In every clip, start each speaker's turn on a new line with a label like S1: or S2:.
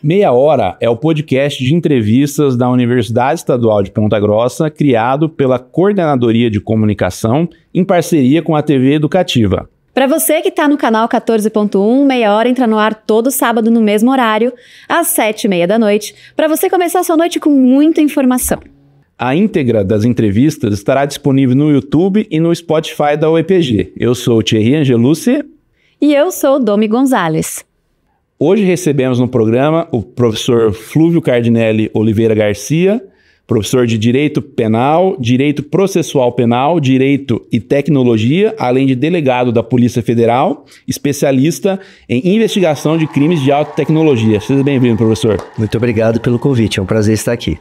S1: Meia Hora é o podcast de entrevistas da Universidade Estadual de Ponta Grossa, criado pela Coordenadoria de Comunicação, em parceria com a TV Educativa.
S2: Para você que está no canal 14.1, Meia Hora entra no ar todo sábado no mesmo horário, às 7h30 da noite, para você começar a sua noite com muita informação.
S1: A íntegra das entrevistas estará disponível no YouTube e no Spotify da UEPG. Eu sou o Thierry Angelucci.
S2: E eu sou o Domi Gonzalez.
S1: Hoje recebemos no programa o professor Flúvio Cardinelli Oliveira Garcia, professor de Direito Penal, Direito Processual Penal, Direito e Tecnologia, além de delegado da Polícia Federal, especialista em investigação de crimes de alta tecnologia. Seja bem-vindo, professor.
S3: Muito obrigado pelo convite, é um prazer estar aqui.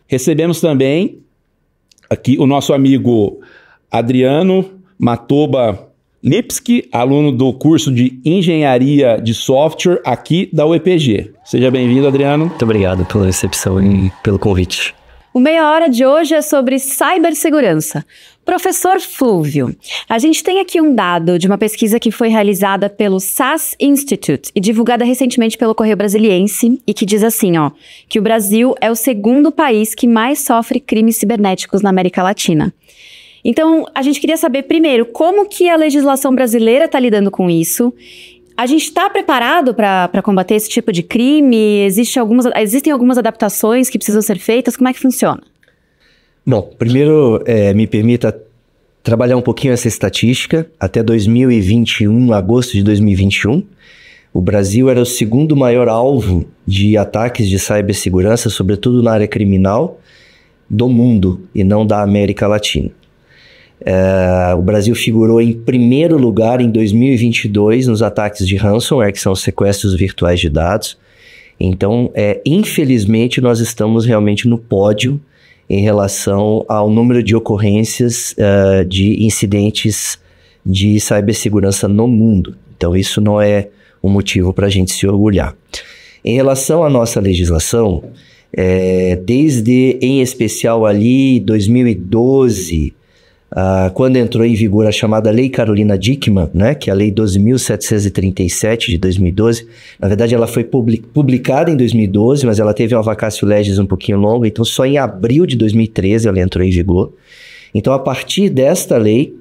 S1: Recebemos também aqui o nosso amigo Adriano Matoba Lipski, aluno do curso de Engenharia de Software aqui da UEPG. Seja bem-vindo, Adriano.
S3: Muito obrigado pela recepção e pelo convite.
S2: O Meia Hora de hoje é sobre cibersegurança. Professor Flúvio, a gente tem aqui um dado de uma pesquisa que foi realizada pelo SAS Institute e divulgada recentemente pelo Correio Brasiliense e que diz assim, que o Brasil é o segundo país que mais sofre crimes cibernéticos na América Latina. Então, a gente queria saber, primeiro, como que a legislação brasileira está lidando com isso? A gente está preparado para combater esse tipo de crime? Existem algumas adaptações que precisam ser feitas? Como é que funciona?
S3: Bom, primeiro, me permita trabalhar um pouquinho essa estatística. Até 2021, agosto de 2021, o Brasil era o segundo maior alvo de ataques de cibersegurança, sobretudo na área criminal, do mundo e não da América Latina. O Brasil figurou em primeiro lugar em 2022 nos ataques de ransomware, que são os sequestros virtuais de dados. Então, infelizmente, nós estamos realmente no pódio em relação ao número de ocorrências de incidentes de cibersegurança no mundo. Então, isso não é um motivo para a gente se orgulhar. Em relação à nossa legislação, desde, em especial ali, 2012... quando entrou em vigor a chamada Lei Carolina Dickmann, né, que é a Lei 12.737 de 2012, na verdade ela foi publicada em 2012, mas ela teve uma vacatio legis um pouquinho longa, então só em abril de 2013 ela entrou em vigor. Então, a partir desta lei,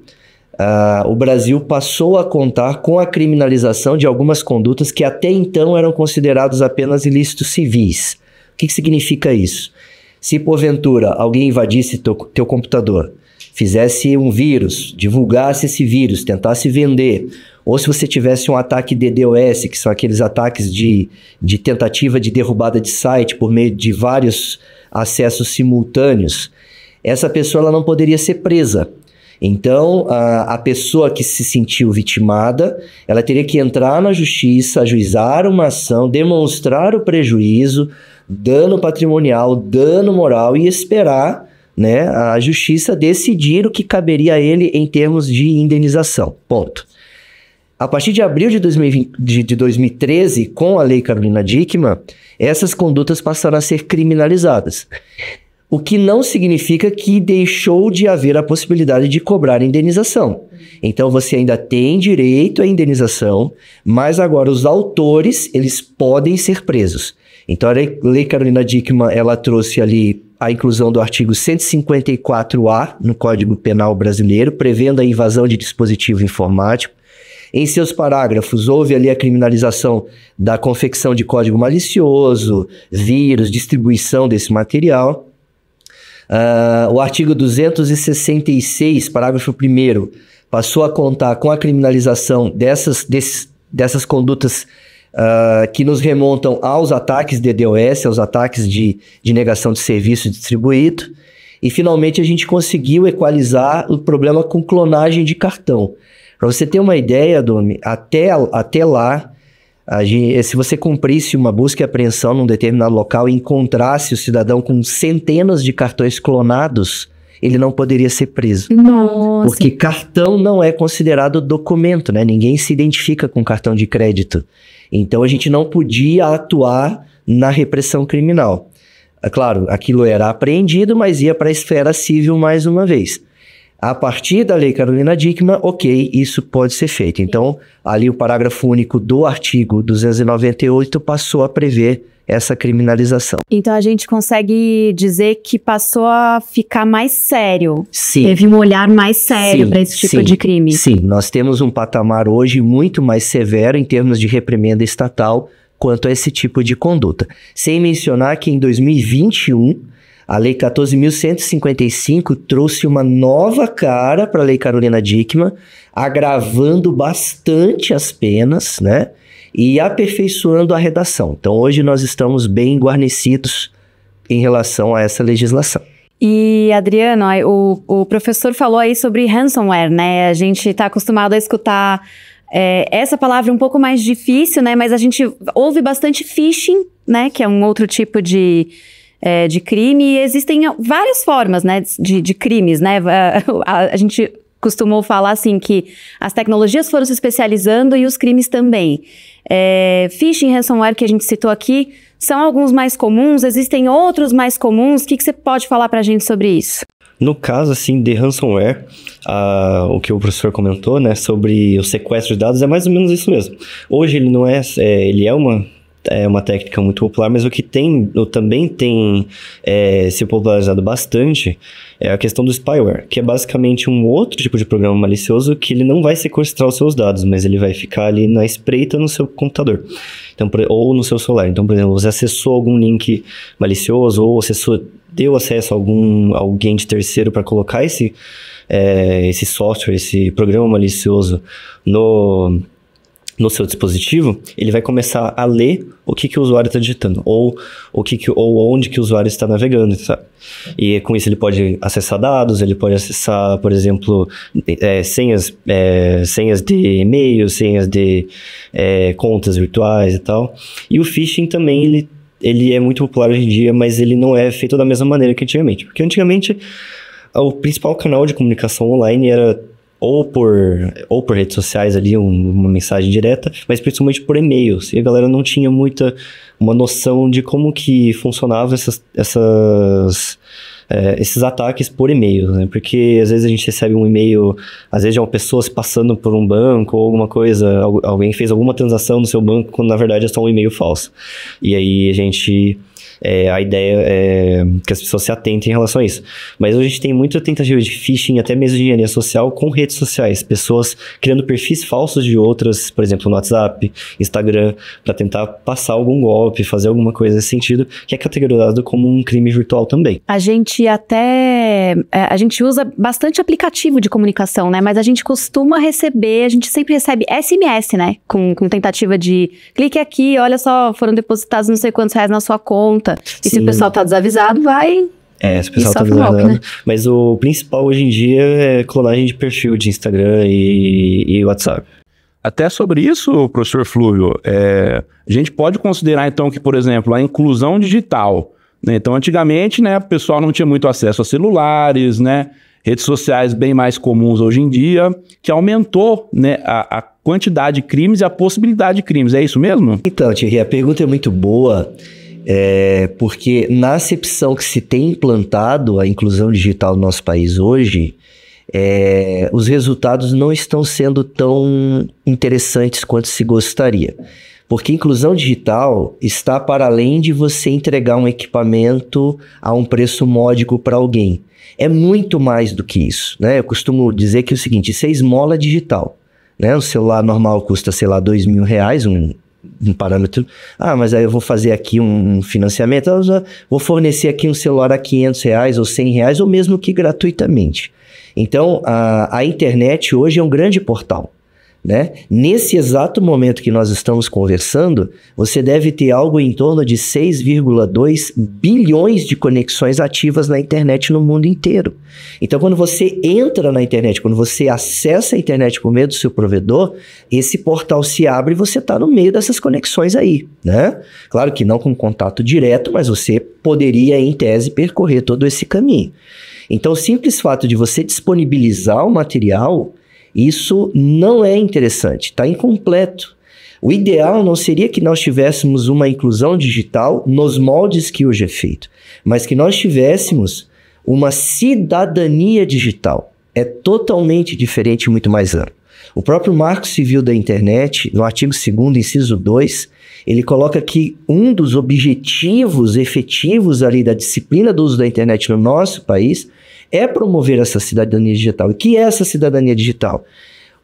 S3: o Brasil passou a contar com a criminalização de algumas condutas que até então eram considerados apenas ilícitos civis. O que significa isso? Se porventura alguém invadisse teu computador, fizesse um vírus, divulgasse esse vírus, tentasse vender, ou se você tivesse um ataque DDoS, que são aqueles ataques de tentativa de derrubada de site por meio de vários acessos simultâneos, essa pessoa ela não poderia ser presa. Então, a pessoa que se sentiu vitimada, ela teria que entrar na justiça, ajuizar uma ação, demonstrar o prejuízo, dano patrimonial, dano moral e esperar, né, a justiça decidir o que caberia a ele em termos de indenização. Ponto. A partir de abril de 2013, com a Lei Carolina Dickmann, essas condutas passaram a ser criminalizadas. O que não significa que deixou de haver a possibilidade de cobrar indenização. Então, você ainda tem direito à indenização, mas agora os autores, eles podem ser presos. Então, a Lei Carolina Dickmann, ela trouxe ali a inclusão do artigo 154A no Código Penal brasileiro, prevendo a invasão de dispositivo informático. Em seus parágrafos, houve ali a criminalização da confecção de código malicioso, vírus, distribuição desse material. O artigo 266, parágrafo 1º, passou a contar com a criminalização dessas condutas que nos remontam aos ataques DDoS, aos ataques de negação de serviço distribuído. E, finalmente, a gente conseguiu equalizar o problema com clonagem de cartão. Para você ter uma ideia, Domi, até lá, se você cumprisse uma busca e apreensão num determinado local e encontrasse o cidadão com centenas de cartões clonados, ele não poderia ser preso.
S2: Nossa.
S3: Porque cartão não é considerado documento, né? Ninguém se identifica com cartão de crédito. Então, a gente não podia atuar na repressão criminal. É claro, aquilo era apreendido, mas ia para a esfera civil mais uma vez. A partir da Lei Carolina Dickmann, ok, isso pode ser feito. Então, ali o parágrafo único do artigo 298 passou a prever essa criminalização.
S2: Então a gente consegue dizer que passou a ficar mais sério.
S3: Sim.
S2: Teve um olhar mais sério para esse tipo de crime.
S3: Sim, nós temos um patamar hoje muito mais severo em termos de reprimenda estatal quanto a esse tipo de conduta. Sem mencionar que em 2021, a Lei 14.155 trouxe uma nova cara para a Lei Carolina Dickmann, agravando bastante as penas, né? E aperfeiçoando a redação. Então, hoje nós estamos bem guarnecidos em relação a essa legislação.
S2: E, Adriano, o professor falou aí sobre ransomware, né? A gente está acostumado a escutar essa palavra um pouco mais difícil, né? Mas a gente ouve bastante phishing, né? Que é um outro tipo de crime. E existem várias formas, né? De crimes, né? A gente costumou falar assim que as tecnologias foram se especializando e os crimes também. Phishing e ransomware que a gente citou aqui são alguns mais comuns, existem outros mais comuns. O que você pode falar pra gente sobre isso?
S4: No caso, assim, de ransomware, o que o professor comentou, né, sobre o sequestro de dados, é mais ou menos isso mesmo. Hoje ele não ele é uma técnica muito popular, mas o que também tem se popularizado bastante é a questão do spyware, que é basicamente um outro tipo de programa malicioso que ele não vai sequestrar os seus dados, mas ele vai ficar ali na espreita no seu computador, então, ou no seu celular. Então, por exemplo, você acessou algum link malicioso ou deu acesso a alguém de terceiro para colocar esse software, esse programa malicioso no seu dispositivo, ele vai começar a ler o que o usuário está digitando, ou onde que o usuário está navegando, sabe? E com isso ele pode acessar dados, ele pode acessar, por exemplo, senhas de e-mail, senhas de contas virtuais e tal. E o phishing também, ele é muito popular hoje em dia, mas ele não é feito da mesma maneira que antigamente. Porque antigamente, o principal canal de comunicação online era ou por redes sociais ali, uma mensagem direta, mas principalmente por e-mails. E a galera não tinha uma noção de como que funcionavam esses ataques por e-mail, né? Porque às vezes a gente recebe um e-mail, às vezes de uma pessoa se passando por um banco ou alguma coisa, alguém fez alguma transação no seu banco, quando na verdade é só um e-mail falso. E aí a ideia é que as pessoas se atentem em relação a isso. Mas hoje a gente tem muita tentativa de phishing, até mesmo de engenharia social, com redes sociais. Pessoas criando perfis falsos de outras, por exemplo, no WhatsApp, Instagram, para tentar passar algum golpe, fazer alguma coisa nesse sentido, que é categorizado como um crime virtual também.
S2: A gente usa bastante aplicativo de comunicação, né? Mas a gente sempre recebe SMS, né? Com tentativa de clique aqui, olha só, foram depositados não sei quantos reais na sua conta. E se o pessoal tá desavisado, vai...
S4: Se o pessoal tá desavisado. Né? Mas o principal hoje em dia é clonagem de perfil de Instagram e WhatsApp.
S1: Até sobre isso, professor Flúvio, a gente pode considerar então que, por exemplo, a inclusão digital, né? Então, antigamente, né, o pessoal não tinha muito acesso a celulares, né? Redes sociais bem mais comuns hoje em dia, que aumentou, né, a quantidade de crimes e a possibilidade de crimes. É isso mesmo?
S3: Então, Thierry, a pergunta é muito boa. Porque na acepção que se tem implantado a inclusão digital no nosso país hoje, os resultados não estão sendo tão interessantes quanto se gostaria. Porque inclusão digital está para além de você entregar um equipamento a um preço módico para alguém. É muito mais do que isso, né? Eu costumo dizer que é o seguinte, isso é esmola digital, né? Um celular normal custa, sei lá, R$2.000, um parâmetro. Mas aí eu vou fazer aqui um financiamento, vou fornecer aqui um celular a R$500 ou R$100 ou mesmo que gratuitamente. Então, a internet hoje é um grande portal, né? Nesse exato momento que nós estamos conversando, você deve ter algo em torno de 6,2 bilhões de conexões ativas na internet no mundo inteiro. Então, quando você entra na internet, quando você acessa a internet por meio do seu provedor, esse portal se abre e você está no meio dessas conexões aí, né? Claro que não com contato direto, mas você poderia, em tese, percorrer todo esse caminho. Então, o simples fato de você disponibilizar o material, isso não é interessante, está incompleto. O ideal não seria que nós tivéssemos uma inclusão digital nos moldes que hoje é feito, mas que nós tivéssemos uma cidadania digital. é totalmente diferente e muito mais amplo. O próprio Marco Civil da Internet, no artigo 2º, inciso 2, ele coloca que um dos objetivos efetivos ali da disciplina do uso da internet no nosso país é promover essa cidadania digital. E o que é essa cidadania digital?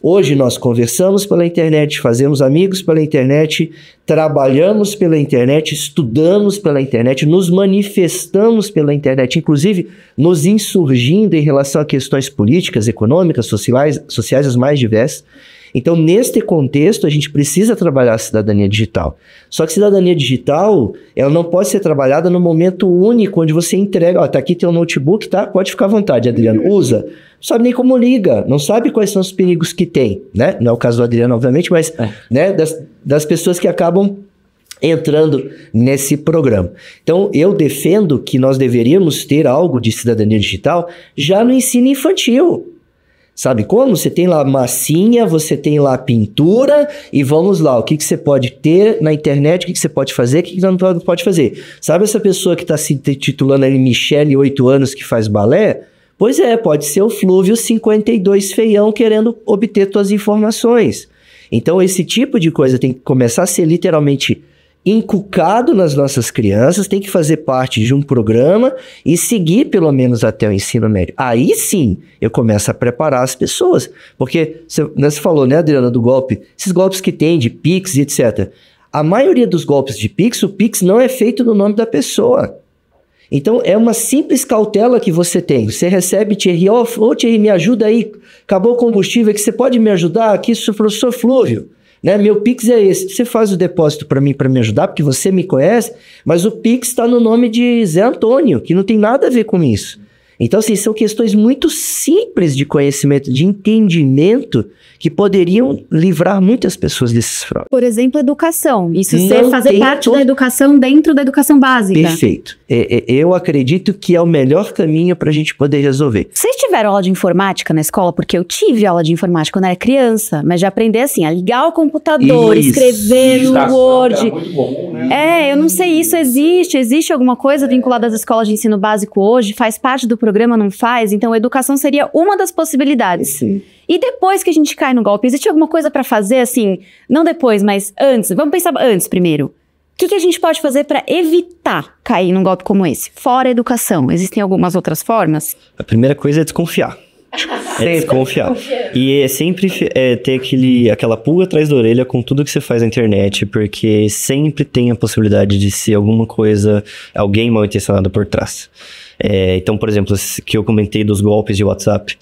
S3: Hoje nós conversamos pela internet, fazemos amigos pela internet, trabalhamos pela internet, estudamos pela internet, nos manifestamos pela internet, inclusive nos insurgindo em relação a questões políticas, econômicas, sociais as mais diversas. Então, neste contexto, a gente precisa trabalhar a cidadania digital. Só que cidadania digital, ela não pode ser trabalhada no momento único, onde você entrega, ó, tá aqui teu notebook, tá? Pode ficar à vontade, Adriano, usa. Não sabe nem como liga, não sabe quais são os perigos que tem, né? Não é o caso do Adriano, obviamente, mas né, das pessoas que acabam entrando nesse programa. Então, eu defendo que nós deveríamos ter algo de cidadania digital já no ensino infantil. Sabe como? Você tem lá massinha, você tem lá pintura e vamos lá, o que você pode ter na internet, o que você pode fazer, o que você não pode fazer. Sabe essa pessoa que está se titulando ali Michele, 8 anos, que faz balé? Pois é, pode ser o Flúvio 52 feião querendo obter suas informações. Então esse tipo de coisa tem que começar a ser literalmente inculcado nas nossas crianças, tem que fazer parte de um programa e seguir pelo menos até o ensino médio. Aí sim, eu começo a preparar as pessoas. Porque, você falou, né, Adriana, do golpe, esses golpes que tem de Pix e etc. A maioria dos golpes de Pix, o Pix não é feito no nome da pessoa. Então, é uma simples cautela que você tem. Você recebe, Thierry, Thierry, me ajuda aí, acabou o combustível, que você pode me ajudar? Aqui, professor Flúvio. Né? Meu Pix é esse. Você faz o depósito para mim, para me ajudar, porque você me conhece, mas o Pix está no nome de Zé Antônio, que não tem nada a ver com isso. Então, assim, são questões muito simples de conhecimento, de entendimento, que poderiam livrar muitas pessoas desses fraudes.
S2: Por exemplo, educação. Isso fazer parte da educação dentro da educação básica.
S3: Perfeito. Eu acredito que é o melhor caminho para a gente poder resolver.
S2: Vocês tiveram aula de informática na escola? Porque eu tive aula de informática quando era criança, mas já aprendi assim, a ligar o computador, escrever no Word. Era muito comum, né? Eu não sei, isso existe? Existe alguma coisa vinculada às escolas de ensino básico hoje? Faz parte do programa, não faz? Então, a educação seria uma das possibilidades. Sim. E depois que a gente cai no golpe, existe alguma coisa para fazer, assim, não depois, mas antes? Vamos pensar antes primeiro. O que a gente pode fazer para evitar cair num golpe como esse? Fora a educação, existem algumas outras formas?
S4: A primeira coisa é desconfiar. Desconfiar. E é sempre ter aquela pulga atrás da orelha com tudo que você faz na internet, porque sempre tem a possibilidade de ser alguma coisa, alguém mal intencionado por trás. Então, por exemplo, que eu comentei dos golpes de WhatsApp.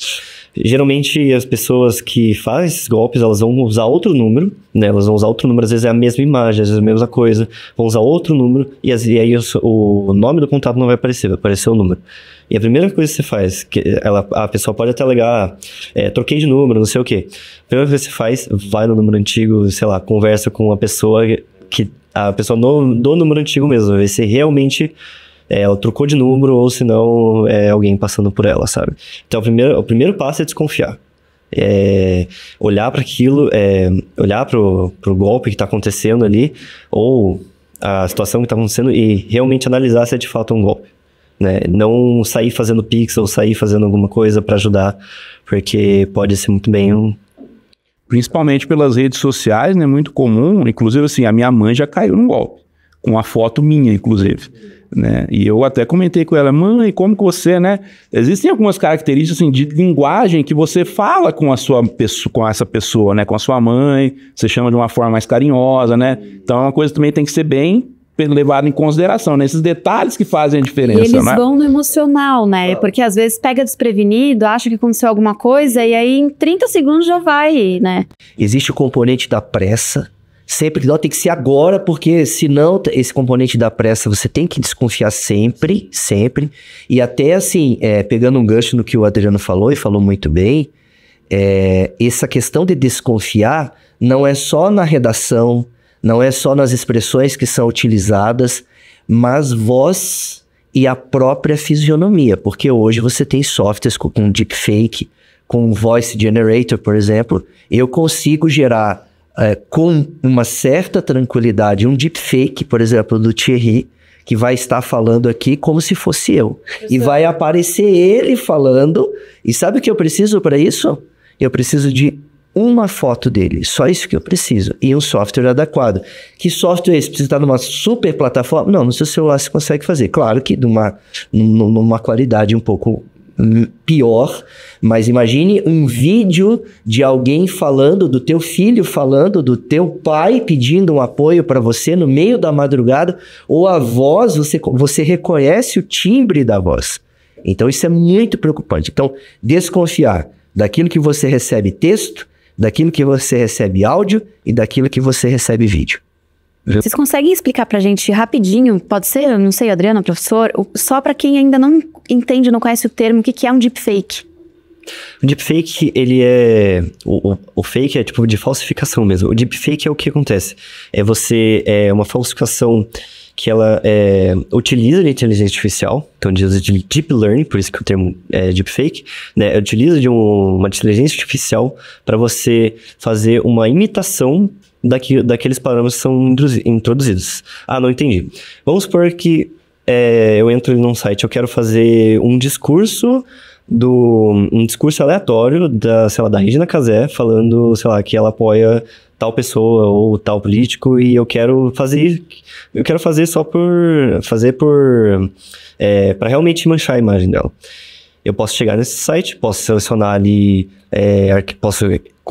S4: Geralmente, as pessoas que fazem esses golpes, elas vão usar outro número, né? Elas vão usar outro número, às vezes é a mesma imagem, às vezes é a mesma coisa. Vão usar outro número e aí o nome do contato não vai aparecer, vai aparecer o número. E a primeira coisa que você faz, a pessoa pode até alegar, troquei de número, não sei o quê. A primeira coisa que você faz, vai no número antigo, sei lá, conversa com a pessoa do número antigo mesmo, ver se realmente... ela trocou de número ou se não é alguém passando por ela, sabe? Então, o primeiro passo é desconfiar. Olhar para aquilo, olhar pro golpe que está acontecendo ali, ou a situação que está acontecendo e realmente analisar se é de fato um golpe. Né? Não sair fazendo pix ou sair fazendo alguma coisa para ajudar, porque pode ser muito bem
S1: Principalmente pelas redes sociais, né? Muito comum, inclusive assim, a minha mãe já caiu num golpe, com a foto minha, inclusive. Né? E eu até comentei com ela, mãe, como que você, né? Existem algumas características assim, de linguagem que você fala com essa pessoa, né? Com a sua mãe, você chama de uma forma mais carinhosa, né? Então é uma coisa que também tem que ser bem levada em consideração, né? Esses detalhes que fazem a diferença,
S2: e eles
S1: né?
S2: vão no emocional, né? Porque às vezes pega desprevenido, acha que aconteceu alguma coisa e aí em 30 segundos já vai, né?
S3: Existe o componente da pressa. Sempre, não, tem que ser agora, porque senão esse componente da pressa você tem que desconfiar sempre, sempre. E até assim, pegando um gancho no que o Adriano falou, e falou muito bem, essa questão de desconfiar não é só na redação, não é só nas expressões que são utilizadas, mas voz e a própria fisionomia. Porque hoje você tem softwares com deepfake, com voice generator, por exemplo, eu consigo gerar... com uma certa tranquilidade, um deepfake, por exemplo, do Thierry, que vai estar falando aqui como se fosse eu. E vai aparecer ele falando. E sabe o que eu preciso para isso? Eu preciso de uma foto dele. Só isso que eu preciso. E um software adequado. Que software é esse? Precisa estar numa super plataforma? Não, no seu celular você consegue fazer. Claro que numa qualidade um pouco pior, mas imagine um vídeo de alguém falando, do teu filho falando, do teu pai pedindo um apoio para você no meio da madrugada, ou a voz, você reconhece o timbre da voz. Então isso é muito preocupante. Então, desconfiar daquilo que você recebe texto, daquilo que você recebe áudio e daquilo que você recebe vídeo.
S2: Vocês conseguem explicar pra gente rapidinho, pode ser, eu não sei, Adriana, professor, só pra quem ainda não entende, não conhece o termo, o que é um deepfake?
S4: O deepfake, ele é... O fake é tipo de falsificação mesmo. O deepfake é o que acontece. É uma falsificação que ela utiliza a inteligência artificial, então usa de deep learning, por isso que o termo é deepfake, né? Utiliza de uma inteligência artificial para você fazer uma imitação daqueles parâmetros que são introduzidos. Ah, não entendi. Vamos supor que eu entro num site, eu quero fazer um discurso aleatório da Regina Casé, falando, sei lá, que ela apoia tal pessoa ou tal político, e eu quero fazer só para realmente manchar a imagem dela. Eu posso chegar nesse site, posso selecionar ali, posso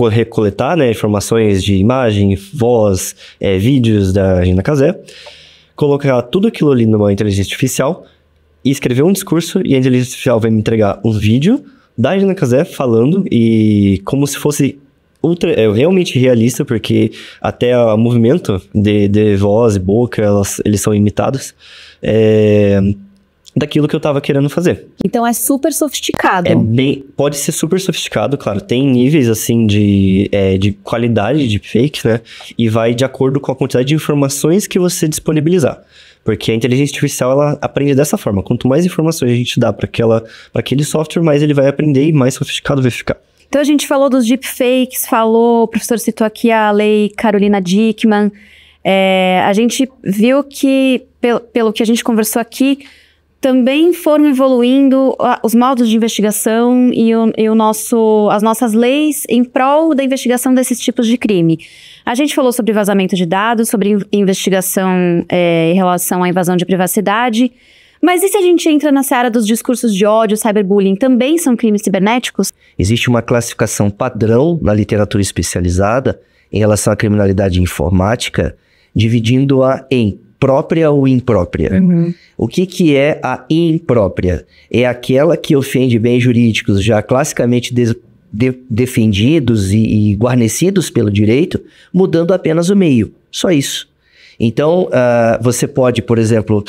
S4: recoletar, né, informações de imagem, voz, vídeos da Regina Casé, colocar tudo aquilo ali numa inteligência artificial e escrever um discurso, e a inteligência artificial vai me entregar um vídeo da Regina Casé falando, e como se fosse realmente realista, porque até o movimento de voz e boca, eles são imitados, daquilo que eu tava querendo fazer.
S2: Então é super sofisticado.
S4: Pode ser super sofisticado, claro. Tem níveis, assim, de qualidade de fake, né? E vai de acordo com a quantidade de informações que você disponibilizar. Porque a inteligência artificial, ela aprende dessa forma. Quanto mais informações a gente dá para aquele software, mais ele vai aprender e mais sofisticado vai ficar.
S2: Então a gente falou dos deepfakes, o professor citou aqui a lei Carolina Dickmann. A gente viu que, pelo que a gente conversou aqui, também foram evoluindo os modos de investigação e as nossas leis em prol da investigação desses tipos de crime. A gente falou sobre vazamento de dados, sobre investigação em relação à invasão de privacidade, mas e se a gente entra na seara dos discursos de ódio, cyberbullying, também são crimes cibernéticos?
S3: Existe uma classificação padrão na literatura especializada em relação à criminalidade informática, dividindo-a em própria ou imprópria. Uhum. O que é a imprópria? É aquela que ofende bens jurídicos já classicamente defendidos e guarnecidos pelo direito, mudando apenas o meio. Só isso. Então, você pode, por exemplo,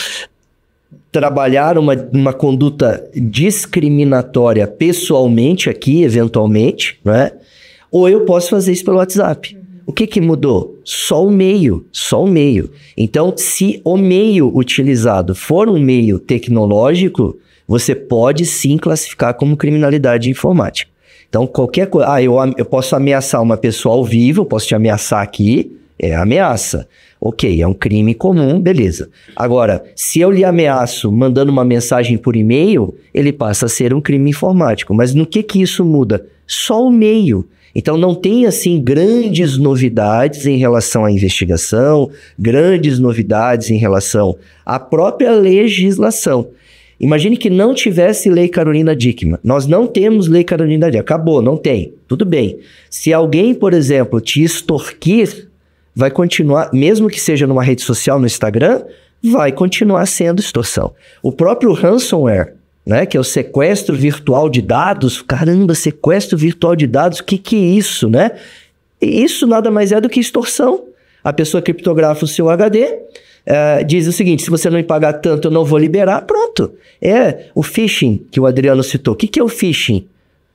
S3: trabalhar uma conduta discriminatória pessoalmente aqui, eventualmente, né? Ou eu posso fazer isso pelo WhatsApp. O que mudou? Só o meio. Então, se o meio utilizado for um meio tecnológico, você pode sim classificar como criminalidade informática. Então, qualquer coisa... eu posso ameaçar uma pessoa ao vivo, eu posso te ameaçar aqui, é ameaça. Ok, é um crime comum, beleza. Agora, se eu lhe ameaço mandando uma mensagem por e-mail, ele passa a ser um crime informático. Mas no que isso muda? Só o meio. Então, não tem, assim, grandes novidades em relação à investigação, grandes novidades em relação à própria legislação. Imagine que não tivesse lei Carolina Dickmann. Nós não temos lei Carolina Dickmann. Acabou, não tem. Tudo bem. Se alguém, por exemplo, te extorquir, vai continuar, mesmo que seja numa rede social, no Instagram, vai continuar sendo extorsão. O próprio ransomware, né, que é o sequestro virtual de dados. Caramba, sequestro virtual de dados, o que é isso, né? Isso nada mais é do que extorsão. A pessoa criptografa o seu HD, diz o seguinte: se você não me pagar tanto, eu não vou liberar. Pronto. O phishing que o Adriano citou. O que é o phishing?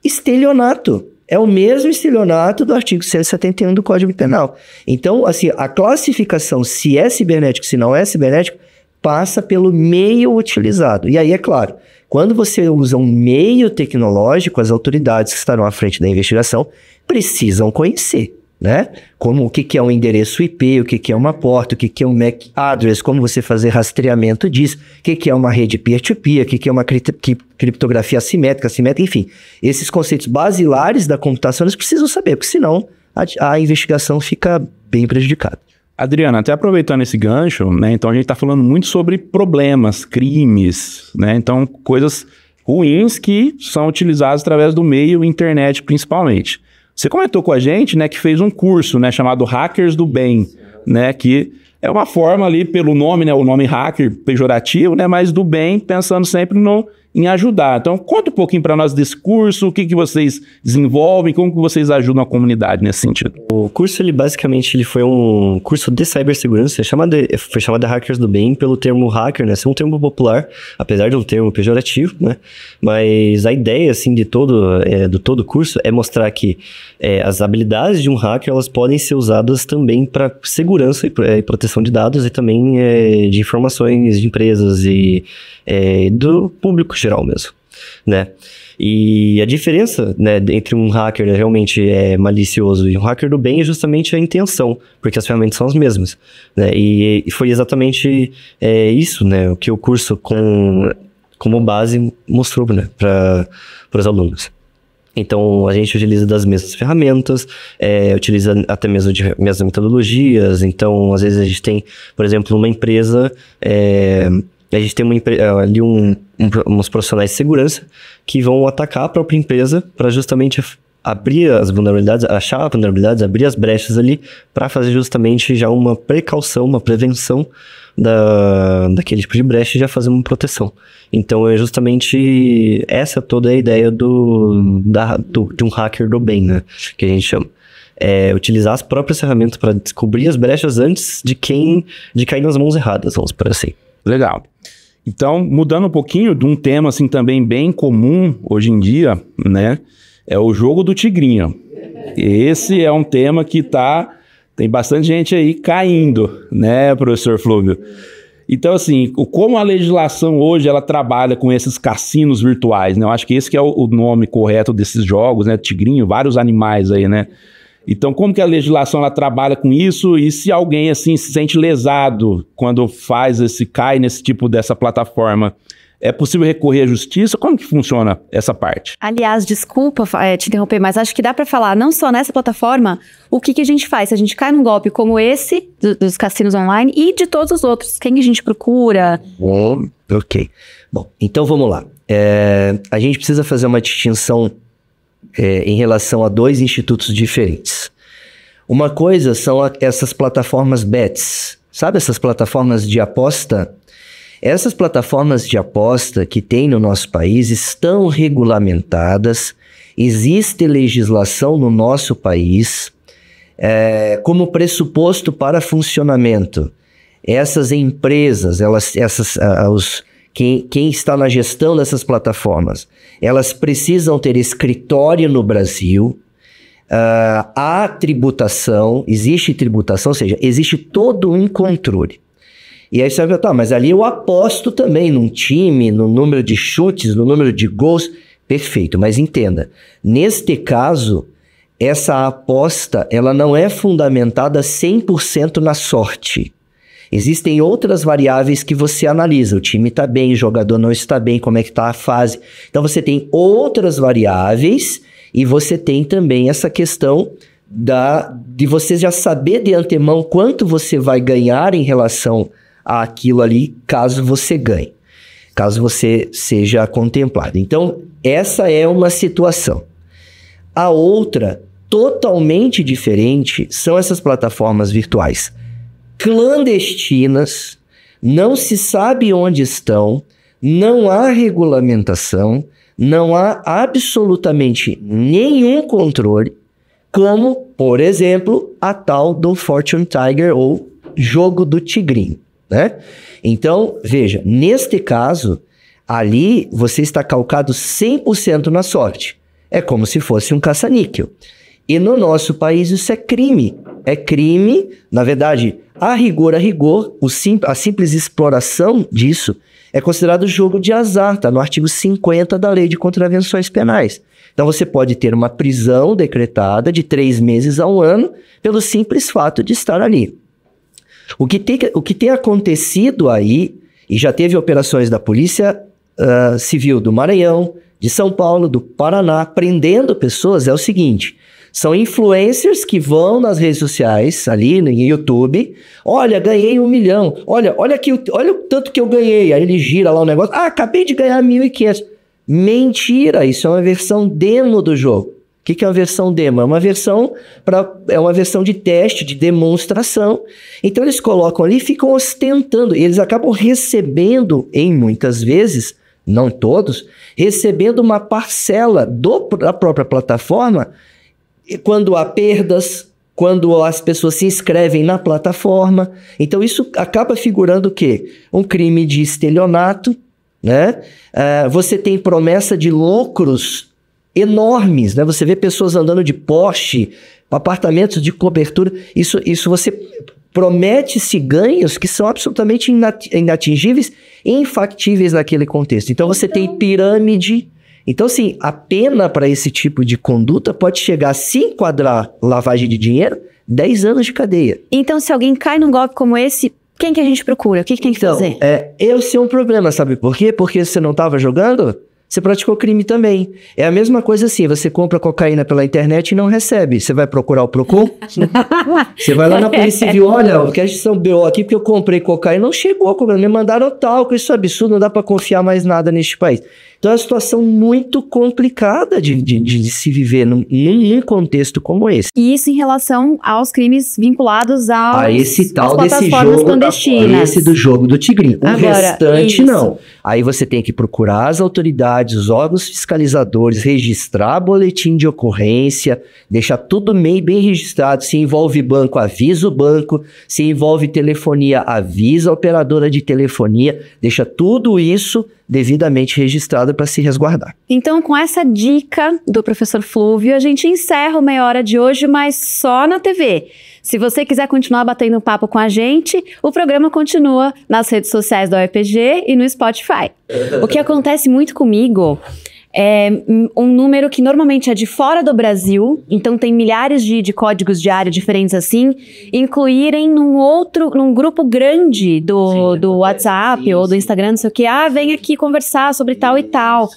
S3: Estelionato. É o mesmo estelionato do artigo 171 do Código Penal. Então, assim, a classificação, se é cibernético, se não é cibernético, passa pelo meio utilizado. E aí, é claro, quando você usa um meio tecnológico, as autoridades que estarão à frente da investigação precisam conhecer. né? Como o que é um endereço IP, o que é uma porta, o que é um MAC address, como você fazer rastreamento disso, o que é uma rede peer-to-peer, o que é uma criptografia assimétrica, enfim. Esses conceitos basilares da computação eles precisam saber, porque senão a investigação fica bem prejudicada.
S1: Adriana, até aproveitando esse gancho, né? Então a gente está falando muito sobre problemas, crimes, né? Então coisas ruins que são utilizadas através do meio internet principalmente. Você comentou com a gente, né, que fez um curso, né, chamado Hackers do Bem, né, que é uma forma ali pelo nome, né, o nome hacker pejorativo, né, mas do bem, pensando sempre em ajudar. Então, conta um pouquinho para nós desse curso, o que vocês desenvolvem, como que vocês ajudam a comunidade nesse sentido.
S4: O curso, ele basicamente foi um curso de cibersegurança, foi chamado de Hackers do Bem pelo termo hacker, né? Esse é um termo popular, apesar de um termo pejorativo, né? Mas a ideia, assim, do todo curso é mostrar que as habilidades de um hacker, elas podem ser usadas também para segurança e proteção de dados e também de informações de empresas e do público geral mesmo, né? E a diferença, né, entre um hacker realmente malicioso e um hacker do bem é justamente a intenção, porque as ferramentas são as mesmas, né? E foi exatamente isso, né, o que o curso como base mostrou, né, para os alunos. Então, a gente utiliza das mesmas ferramentas, utiliza até mesmo de mesmas metodologias. Então, às vezes a gente tem, por exemplo, uma empresa... a gente tem ali uns profissionais de segurança que vão atacar a própria empresa para justamente abrir as vulnerabilidades, achar vulnerabilidades, abrir as brechas ali para fazer justamente já uma precaução, uma prevenção daquele tipo de brecha e já fazer uma proteção. Então é justamente essa toda a ideia de um hacker do bem, né, que a gente chama. Utilizar as próprias ferramentas para descobrir as brechas antes de cair nas mãos erradas, vamos por assim.
S1: Legal. Então, mudando um pouquinho de um tema assim também bem comum hoje em dia, né, é o jogo do tigrinho. Esse é um tema que tem bastante gente aí caindo, né, professor Flúvio? Então, assim, como a legislação hoje ela trabalha com esses cassinos virtuais, né? Eu acho que esse que é o nome correto desses jogos, né, tigrinho, vários animais aí, né? Então, como que a legislação ela trabalha com isso? E se alguém assim se sente lesado quando cai nesse tipo dessa plataforma, é possível recorrer à justiça? Como que funciona essa parte?
S2: Aliás, desculpa te interromper, mas acho que dá para falar, não só nessa plataforma, o que a gente faz? Se a gente cai num golpe como esse, dos cassinos online, e de todos os outros, quem a gente procura?
S3: Ok. Bom, então vamos lá. A gente precisa fazer uma distinção em relação a dois institutos diferentes. Uma coisa são essas plataformas bets, sabe essas plataformas de aposta? Essas plataformas de aposta que tem no nosso país estão regulamentadas, existe legislação no nosso país como pressuposto para funcionamento. Essas empresas, quem está na gestão dessas plataformas, elas precisam ter escritório no Brasil, há tributação, existe tributação, ou seja, existe todo um controle. E aí você vai falar, mas ali eu aposto também num time, no número de chutes, no número de gols, perfeito, mas entenda, neste caso, essa aposta, ela não é fundamentada 100% na sorte. Existem outras variáveis que você analisa. O time está bem, o jogador não está bem, como é que está a fase. Então você tem outras variáveis e você tem também essa questão de você já saber de antemão quanto você vai ganhar em relação àquilo ali, caso você ganhe, caso você seja contemplado. Então essa é uma situação. A outra, totalmente diferente, são essas plataformas virtuais clandestinas, não se sabe onde estão, não há regulamentação, não há absolutamente nenhum controle, como, por exemplo, a tal do Fortune Tiger ou jogo do tigrinho, né? Então, veja, neste caso, ali você está calcado 100% na sorte. É como se fosse um caça-níquel. E no nosso país isso é crime. é crime. Na verdade, a rigor, a simples exploração disso é considerado jogo de azar, tá no artigo 50 da Lei de Contravenções Penais. Então você pode ter uma prisão decretada de 3 meses a 1 ano pelo simples fato de estar ali. O que tem acontecido aí, e já teve operações da Polícia Civil do Maranhão, de São Paulo, do Paraná, prendendo pessoas, é o seguinte: são influencers que vão nas redes sociais, ali no YouTube, olha, ganhei 1 milhão, olha aqui, olha o tanto que eu ganhei, aí ele gira lá o negócio, acabei de ganhar 1.500. Mentira, isso é uma versão demo do jogo. O que é uma versão demo? É uma versão de teste, de demonstração. Então eles colocam ali e ficam ostentando. Eles acabam recebendo, muitas vezes, não todos, recebendo uma parcela da própria plataforma quando há perdas, quando as pessoas se inscrevem na plataforma. Então isso acaba figurando o quê? Um crime de estelionato, né? Você tem promessa de lucros enormes, né? Você vê pessoas andando de Porsche, apartamentos de cobertura. Isso você promete-se ganhos que são absolutamente inatingíveis e infactíveis naquele contexto. Então você tem pirâmide. Então, assim, a pena para esse tipo de conduta pode chegar, se enquadrar lavagem de dinheiro, 10 anos de cadeia.
S2: Então, se alguém cai num golpe como esse, quem que a gente procura? O que tem que fazer?
S3: Esse é um problema, sabe por quê? Porque você não estava jogando, você praticou crime também. É a mesma coisa assim, você compra cocaína pela internet e não recebe. Você vai procurar o Procon? Você vai lá na Polícia Civil, olha, eu quero São BO aqui porque eu comprei cocaína, não chegou, me mandaram talco, isso é absurdo, não dá para confiar mais nada neste país. Então é uma situação muito complicada de se viver num contexto como esse.
S2: E isso em relação aos crimes vinculados
S3: a esse tal
S2: desse jogo clandestinas.
S3: Esse do jogo do Tigrinho. O restante não. Aí você tem que procurar as autoridades, os órgãos fiscalizadores, registrar boletim de ocorrência, deixar tudo meio bem registrado. Se envolve banco, avisa o banco. Se envolve telefonia, avisa a operadora de telefonia. Deixa tudo isso devidamente registrado para se resguardar.
S2: Então, com essa dica do professor Flúvio, a gente encerra o Meia Hora de hoje, mas só na TV. Se você quiser continuar batendo papo com a gente, o programa continua nas redes sociais da UEPG e no Spotify. O que acontece muito comigo é um número que normalmente é de fora do Brasil, então tem milhares de códigos de área diferentes assim, incluírem num grupo grande do WhatsApp ou do Instagram, não sei o que, vem aqui conversar sobre tal e tal.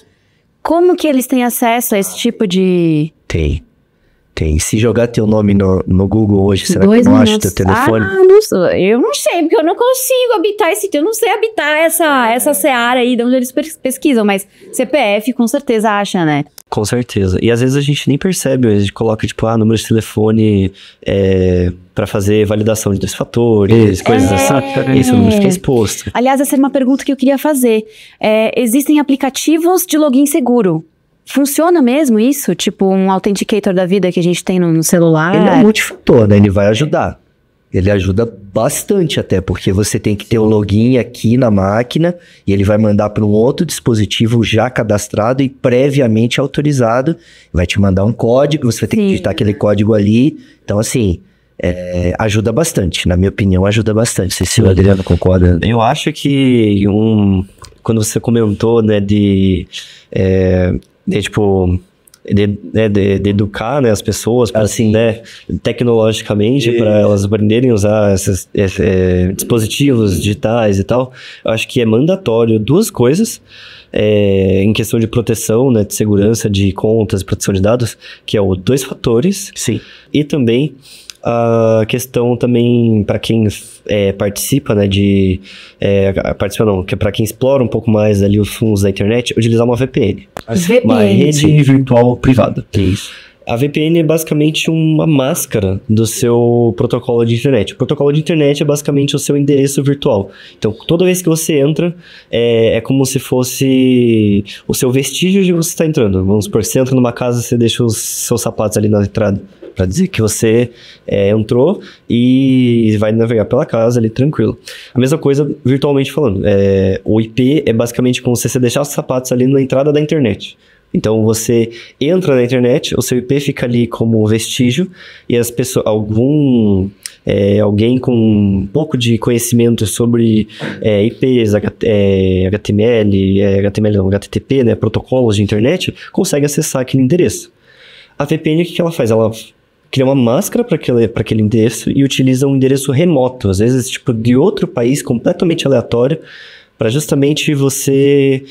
S2: Como que eles têm acesso a esse tipo de...
S3: Tem. Se jogar teu nome no Google hoje, será que não acha teu telefone?
S2: Eu não sei, porque eu não consigo habitar eu não sei habitar essa seara aí de onde eles pesquisam, mas CPF com certeza acha, né?
S4: Com certeza. E às vezes a gente nem percebe, a gente coloca tipo, número de telefone para fazer validação de 2 fatores, coisas assim. Esse número fica exposto.
S2: Aliás, essa era uma pergunta que eu queria fazer. Existem aplicativos de login seguro. Funciona mesmo isso? Tipo um authenticator da vida que a gente tem no celular?
S3: Ele é multifator, né? Ele vai ajudar. Ele ajuda bastante até, porque você tem que ter o login aqui na máquina e ele vai mandar para um outro dispositivo já cadastrado e previamente autorizado. Vai te mandar um código, você vai ter que digitar aquele código ali. Então, assim, ajuda bastante. Na minha opinião, ajuda bastante. Não sei se o Adriano concorda.
S4: Eu acho que quando você comentou, né, de educar, né, as pessoas assim, né, tecnologicamente para elas aprenderem a usar esses dispositivos digitais e tal. Eu acho que é mandatório 2 coisas em questão de proteção, né, de segurança de contas, proteção de dados, que é o 2 fatores.
S3: Sim.
S4: E também a questão também para quem participa, né, que é para quem explora um pouco mais ali os fundos da internet, utilizar uma VPN. Uma rede virtual privada.
S3: Isso.
S4: A VPN é basicamente uma máscara do seu protocolo de internet. O protocolo de internet é basicamente o seu endereço virtual. Então, toda vez que você entra, é como se fosse o seu vestígio de você estar entrando. Vamos supor, você entra numa casa, você deixa os seus sapatos ali na entrada, para dizer que você entrou e vai navegar pela casa ali tranquilo. A mesma coisa virtualmente falando. O IP é basicamente como se você deixar os sapatos ali na entrada da internet. Então você entra na internet, o seu IP fica ali como vestígio e as pessoas, alguém com um pouco de conhecimento sobre IPs, HTTP, né, protocolos de internet, consegue acessar aquele endereço. A VPN, o que ela faz? Ela cria uma máscara para aquele endereço e utiliza um endereço remoto, às vezes tipo de outro país completamente aleatório, para justamente você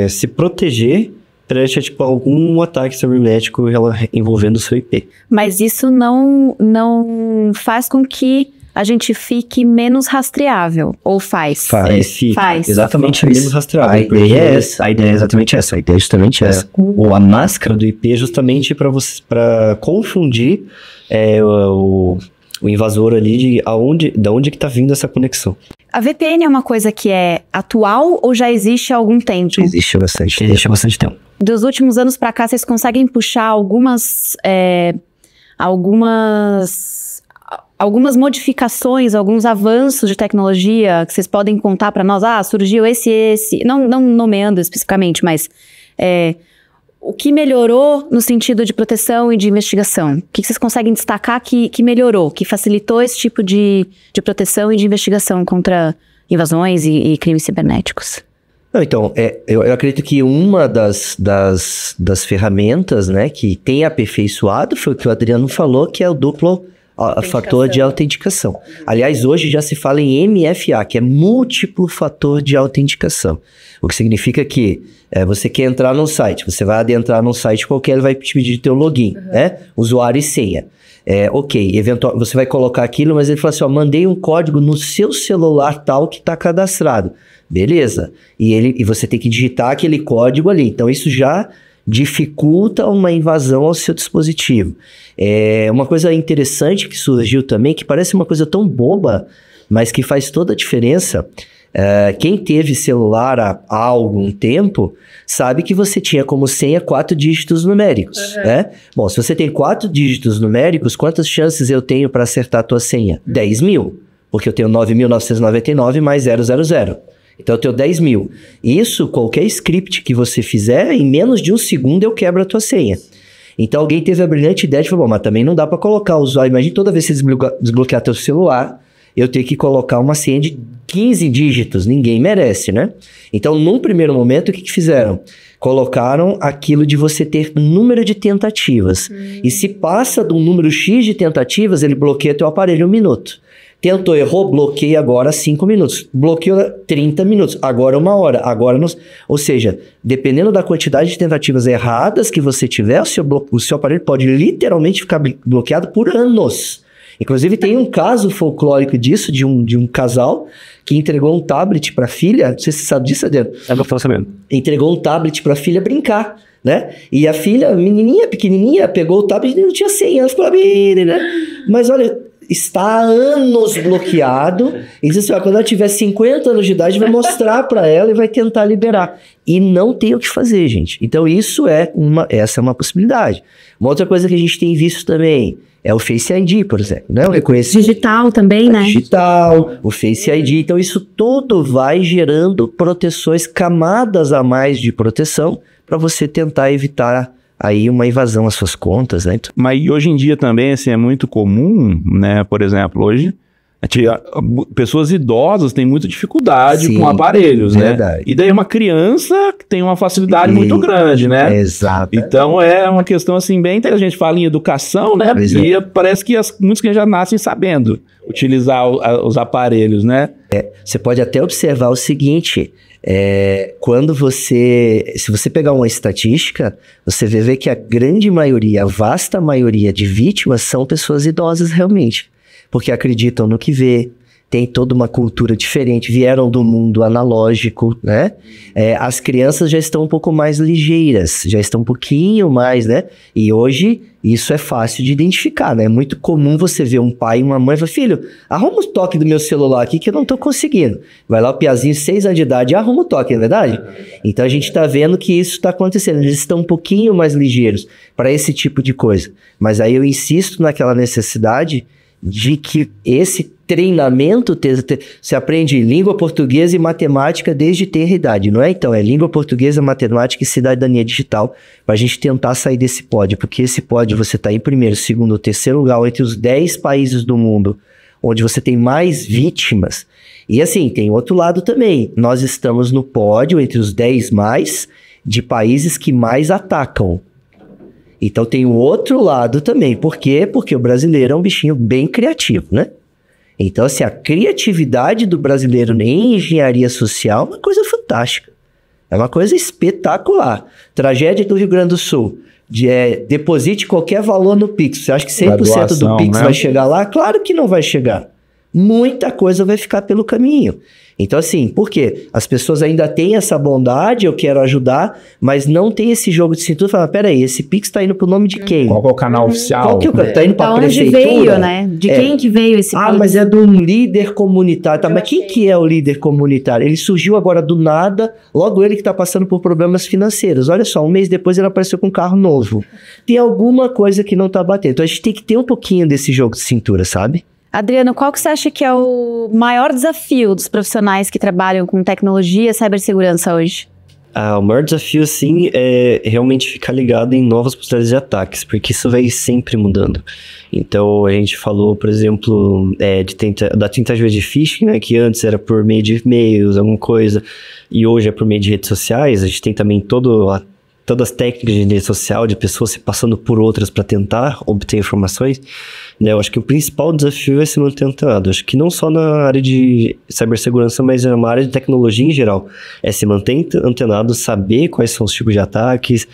S4: se proteger perante tipo, algum ataque cibernético envolvendo o seu IP.
S2: Mas isso não faz com que a gente fique menos rastreável, ou faz?
S4: Faz. Exatamente menos rastreável.
S3: A ideia é essa. A ideia é exatamente essa. A ideia é justamente essa.
S4: Ou a máscara do IP é justamente para confundir o invasor ali de onde que tá vindo essa conexão.
S2: A VPN é uma coisa que é atual ou já existe há algum tempo?
S3: Existe há bastante tempo.
S2: Dos últimos anos para cá, vocês conseguem puxar algumas modificações, alguns avanços de tecnologia que vocês podem contar para nós? Surgiu esse, não nomeando especificamente, mas o que melhorou no sentido de proteção e de investigação? O que vocês conseguem destacar que melhorou, que facilitou esse tipo de proteção e de investigação contra invasões e crimes cibernéticos?
S3: Não, então, eu acredito que uma das ferramentas, né, que tem aperfeiçoado foi o que o Adriano falou, que é o duplo fator de autenticação. Aliás, hoje já se fala em MFA, que é múltiplo fator de autenticação. O que significa que você quer entrar num site, você vai adentrar num site qualquer, ele vai te pedir teu login, né? Usuário e senha. Você vai colocar aquilo, mas ele fala assim, mandei um código no seu celular tal que está cadastrado. Beleza. E você tem que digitar aquele código ali. Então, isso já dificulta uma invasão ao seu dispositivo. Uma coisa interessante que surgiu também, que parece uma coisa tão boba, mas que faz toda a diferença. Quem teve celular há algum tempo sabe que você tinha como senha 4 dígitos numéricos, né? Bom, se você tem 4 dígitos numéricos, quantas chances eu tenho para acertar a tua senha? 10 mil, porque eu tenho 9.999 mais 000. Então eu tenho 10 mil. Isso, qualquer script que você fizer, em menos de um segundo eu quebro a tua senha. Então alguém teve a brilhante ideia de falar, mas também não dá para colocar o usuário. Imagina toda vez que você desbloquear teu celular, eu tenho que colocar uma senha de 15 dígitos. Ninguém merece, né? Então, num primeiro momento, o que fizeram? Colocaram aquilo de você ter número de tentativas. E se passa de um número X de tentativas, ele bloqueia teu aparelho em 1 minuto. Tentou, errou, bloqueia agora 5 minutos. Bloqueou 30 minutos, agora 1 hora. Ou seja, dependendo da quantidade de tentativas erradas que você tiver, o seu aparelho pode literalmente ficar bloqueado por anos. Inclusive, tem um caso folclórico disso, de um casal que entregou um tablet para a filha. Não sei se você sabe disso, Adriano.
S4: Eu tô sabendo.
S3: Entregou um tablet para a filha brincar, né? E a filha, menininha, pequenininha, pegou o tablet e não tinha senha. Ela ficou lá, né? Mas olha, está há anos bloqueado. E diz assim, quando ela tiver 50 anos de idade, vai mostrar para ela e vai tentar liberar. E não tem o que fazer, gente. Então, essa é uma possibilidade. Uma outra coisa que a gente tem visto também é o Face ID, por exemplo, né? O reconhecimento
S2: digital também, né?
S3: Digital, o Face ID. Então, isso tudo vai gerando proteções, camadas a mais de proteção para você tentar evitar aí uma invasão às suas contas, né?
S1: Mas hoje em dia também, assim, é muito comum, né? Por exemplo, hoje, pessoas idosas têm muita dificuldade com aparelhos,
S3: verdade.
S1: Né? E daí uma criança tem uma facilidade muito grande, né?
S3: Exato.
S1: Então é uma questão assim bem interessante. A gente fala em educação, né? E parece que muitos que já nascem sabendo utilizar os aparelhos, né?
S3: Você pode até observar o seguinte, se você pegar uma estatística, você vai ver que a grande maioria, a vasta maioria de vítimas são pessoas idosas realmente. Porque acreditam no que vê, tem toda uma cultura diferente, vieram do mundo analógico, né? As crianças já estão um pouco mais ligeiras, já estão um pouquinho mais, né? E hoje isso é fácil de identificar, né? É muito comum você ver um pai e uma mãe e falar, filho, arruma o toque do meu celular aqui que eu não tô conseguindo. Vai lá o piazinho, 6 anos de idade, arruma o toque, não é verdade? Então a gente tá vendo que isso tá acontecendo, eles estão um pouquinho mais ligeiros para esse tipo de coisa. Mas aí eu insisto naquela necessidade de que esse treinamento, você aprende língua portuguesa e matemática desde tenra idade, não é? Então, é língua portuguesa, matemática e cidadania digital, para a gente tentar sair desse pódio, porque esse pódio você está em primeiro, segundo ou terceiro lugar entre os 10 países do mundo, onde você tem mais vítimas. E assim, tem outro lado também, nós estamos no pódio entre os 10 mais de países que mais atacam. Então tem o outro lado também. Por quê? Porque o brasileiro é um bichinho bem criativo, né? Então, assim, a criatividade do brasileiro em engenharia social é uma coisa fantástica. É uma coisa espetacular. Tragédia do Rio Grande do Sul. Deposite qualquer valor no Pix. Você acha que 100% do Pix vai chegar lá? Claro que não vai chegar. Muita coisa vai ficar pelo caminho. Então, assim, por quê? As pessoas ainda têm essa bondade, eu quero ajudar, mas não tem esse jogo de cintura. Fala, peraí, esse Pix tá indo pro nome de quem?
S1: Qual é o canal oficial?
S3: Qual que tá indo pra prefeitura?
S2: Onde veio, né? De quem que veio esse Pix?
S3: Mas é de um líder comunitário. Tá, mas quem que é o líder comunitário? Ele surgiu agora do nada, logo ele que tá passando por problemas financeiros. Olha só, um mês depois ele apareceu com um carro novo. Tem alguma coisa que não tá batendo. Então a gente tem que ter um pouquinho desse jogo de cintura, sabe?
S2: Adriano, qual que você acha que é o maior desafio dos profissionais que trabalham com tecnologia e cibersegurança hoje?
S4: O maior desafio, sim, é realmente ficar ligado em novas possibilidades de ataques, porque isso vai sempre mudando. Então, a gente falou, por exemplo, da tentativa de phishing, né, que antes era por meio de e-mails, alguma coisa, e hoje é por meio de redes sociais. A gente tem também todas as técnicas de rede social, de pessoas se passando por outras para tentar obter informações, né? Eu acho que o principal desafio é se manter antenado. Acho que não só na área de cibersegurança, mas na área de tecnologia em geral. É se manter antenado, saber quais são os tipos de ataques,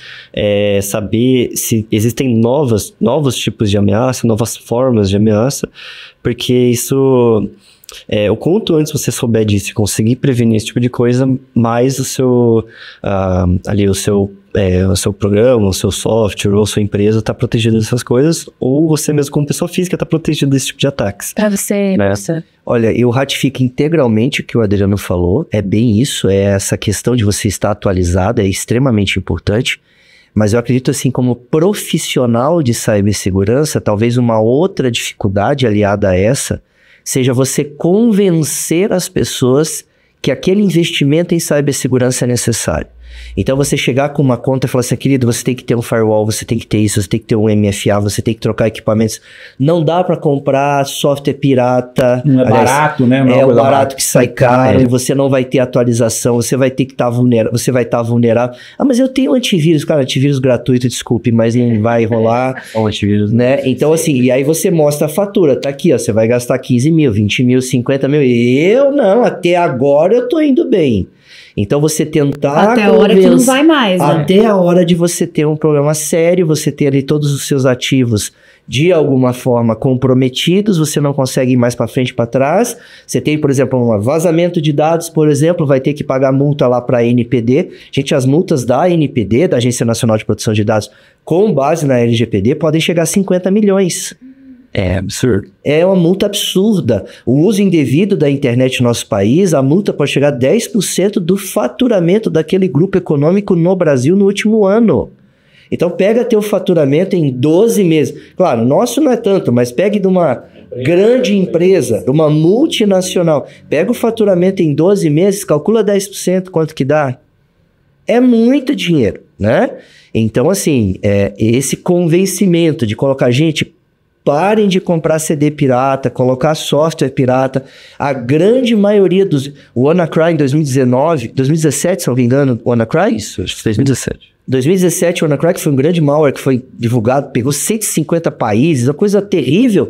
S4: saber se existem novos tipos de ameaça, novas formas de ameaça, porque isso... o quanto antes você souber disso e conseguir prevenir esse tipo de coisa, mais o seu programa, o seu software ou a sua empresa está protegido dessas coisas, ou você mesmo como pessoa física está protegido desse tipo de ataques.
S2: Para você, professor.
S3: Olha, eu ratifico integralmente o que o Adriano falou, é bem isso, é essa questão de você estar atualizado, é extremamente importante, mas eu acredito assim, como profissional de cibersegurança, talvez uma outra dificuldade aliada a essa, seja você convencer as pessoas que aquele investimento em cibersegurança é necessário. Então você chegar com uma conta e falar assim, querido, você tem que ter um firewall, você tem que ter isso, você tem que ter um MFA, você tem que trocar equipamentos. Não dá para comprar software pirata.
S1: Não é barato, né?
S3: Não é o barato que sai caro, e você não vai ter atualização, você vai ter que estar vulnerável, você vai estar vulnerável. Mas eu tenho antivírus, cara, antivírus gratuito, desculpe, mas não vai rolar.
S4: O antivírus,
S3: né? Então assim, e aí você mostra a fatura, tá aqui, ó, você vai gastar 15 mil, 20 mil, 50 mil. Eu não, até agora eu tô indo bem. Então você tentar...
S2: Até a hora que não vai mais, né?
S3: Até a hora de você ter um problema sério, você ter ali todos os seus ativos de alguma forma comprometidos, você não consegue ir mais para frente e para trás. Você tem, por exemplo, um vazamento de dados, por exemplo, vai ter que pagar multa lá para a NPD. Gente, as multas da NPD, da Agência Nacional de Proteção de Dados, com base na LGPD, podem chegar a 50 milhões.
S4: É absurdo.
S3: É uma multa absurda. O uso indevido da internet no nosso país, a multa pode chegar a 10% do faturamento daquele grupo econômico no Brasil no último ano. Então pega teu faturamento em 12 meses. Claro, nosso não é tanto, mas pegue de uma grande empresa, de uma multinacional. Pega o faturamento em 12 meses, calcula 10%, quanto que dá? É muito dinheiro, né? Então, assim, esse convencimento de colocar gente... Parem de comprar CD pirata, colocar software pirata. A grande maioria dos... O WannaCry em 2017, se não me engano, o WannaCry?
S4: Isso, acho que 2017.
S3: 2017, o WannaCry, que foi um grande malware que foi divulgado, pegou 150 países, uma coisa terrível.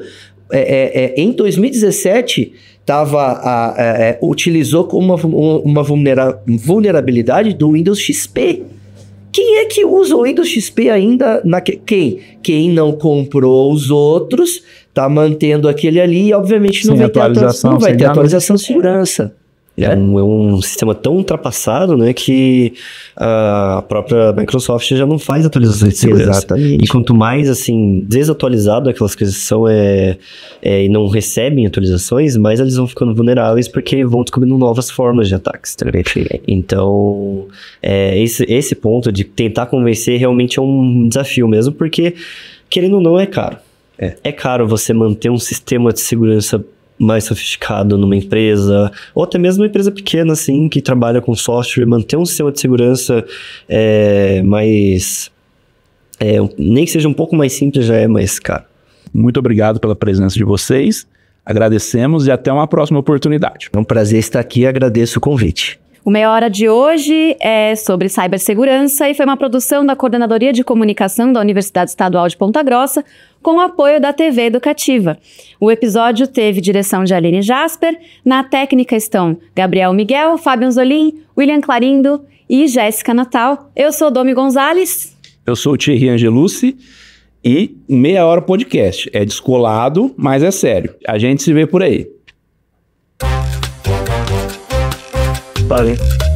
S3: Em 2017, utilizou como uma vulnerabilidade do Windows XP. Quem é que usa o Windows XP ainda? Quem não comprou os outros, tá mantendo aquele ali e obviamente não vai ter atualização de segurança.
S4: É um sistema tão ultrapassado, né, que a própria Microsoft já não faz atualizações de segurança.
S3: Exatamente.
S4: E quanto mais, assim, desatualizado aquelas coisas são e não recebem atualizações, mais eles vão ficando vulneráveis porque vão descobrindo novas formas de ataques. Tá? Então, esse ponto de tentar convencer realmente é um desafio mesmo, porque, querendo ou não, é caro. É caro você manter um sistema de segurança mais sofisticado numa empresa, ou até mesmo uma empresa pequena, assim, que trabalha com software, manter um sistema de segurança mais... nem que seja um pouco mais simples, já é mais caro.
S1: Muito obrigado pela presença de vocês. Agradecemos e até uma próxima oportunidade.
S3: É um prazer estar aqui e agradeço o convite.
S2: O Meia Hora de hoje é sobre cibersegurança e foi uma produção da Coordenadoria de Comunicação da Universidade Estadual de Ponta Grossa, com o apoio da TV Educativa. O episódio teve direção de Aline Jasper, na técnica estão Gabriel Miguel, Fábio Anzolin, William Clarindo e Jéssica Natal. Eu sou Domi Gonzalez.
S1: Eu sou o Thierry Angelucci e Meia Hora Podcast. É descolado, mas é sério. A gente se vê por aí.
S4: Valeu.